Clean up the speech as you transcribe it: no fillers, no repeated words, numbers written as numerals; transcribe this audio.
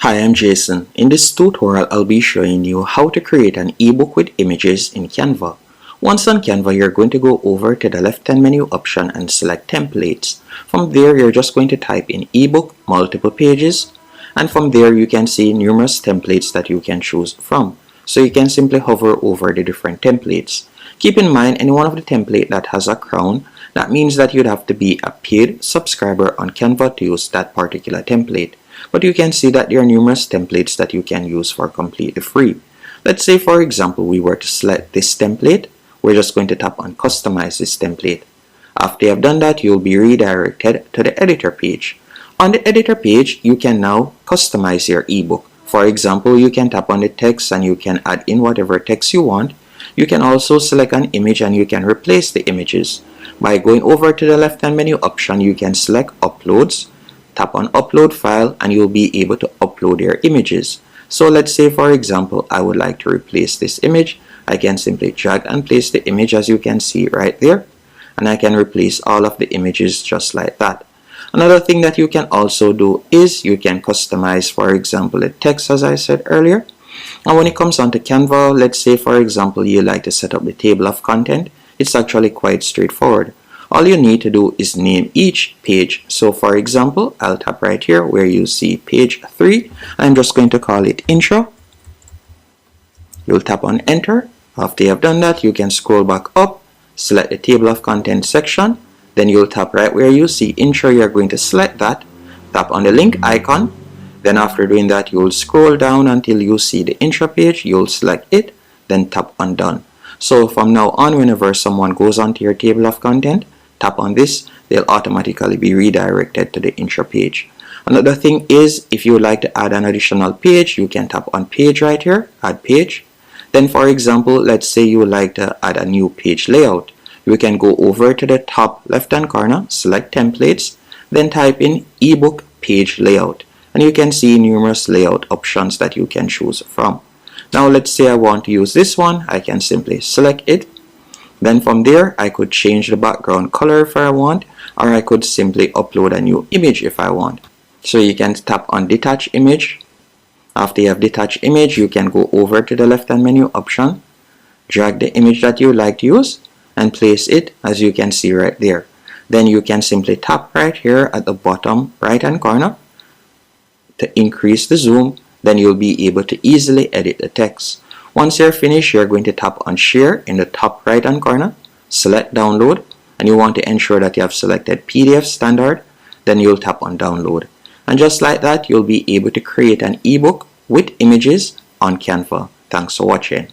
Hi, I'm Jason. In this tutorial, I'll be showing you how to create an ebook with images in Canva. Once on Canva, you're going to go over to the left-hand menu option and select templates. From there, you're just going to type in ebook, multiple pages, and from there you can see numerous templates that you can choose from. So you can simply hover over the different templates. Keep in mind, any one of the template that has a crown, that means that you'd have to be a paid subscriber on Canva to use that particular template. But you can see that there are numerous templates that you can use for completely free. Let's say, for example, we were to select this template. We're just going to tap on customize this template. After you have done that, you'll be redirected to the editor page. On the editor page, you can now customize your ebook. For example, you can tap on the text and you can add in whatever text you want. You can also select an image and you can replace the images. By going over to the left-hand menu option, you can select uploads. Tap on upload file and you'll be able to upload your images. So let's say, for example, I would like to replace this image. I can simply drag and place the image, as you can see right there, and I can replace all of the images just like that. Another thing that you can also do is you can customize, for example, the text, as I said earlier. And when it comes onto Canva, let's say, for example, you like to set up the table of content. It's actually quite straightforward. All you need to do is name each page. So for example, I'll tap right here where you see page 3. I'm just going to call it intro. You'll tap on enter. After you have done that, you can scroll back up, select the table of contents section. Then you'll tap right where you see intro. You're going to select that. Tap on the link icon. Then after doing that, you'll scroll down until you see the intro page. You'll select it. Then tap on done. So from now on, whenever someone goes onto your table of content, tap on this, they'll automatically be redirected to the intro page. Another thing is, if you would like to add an additional page, you can tap on page right here, add page. Then for example, let's say you would like to add a new page layout. You can go over to the top left hand corner, select templates, then type in ebook page layout. And you can see numerous layout options that you can choose from. Now let's say I want to use this one, I can simply select it. Then from there, I could change the background color if I want, or I could simply upload a new image if I want. So you can tap on detach image. After you have detached image, you can go over to the left hand menu option, drag the image that you would like to use and place it, as you can see right there. Then you can simply tap right here at the bottom right hand corner to increase the zoom. Then you'll be able to easily edit the text. Once you're finished, you're going to tap on share in the top right hand corner, select download, and you want to ensure that you have selected PDF standard. Then you'll tap on download. And just like that, you'll be able to create an ebook with images on Canva. Thanks for watching.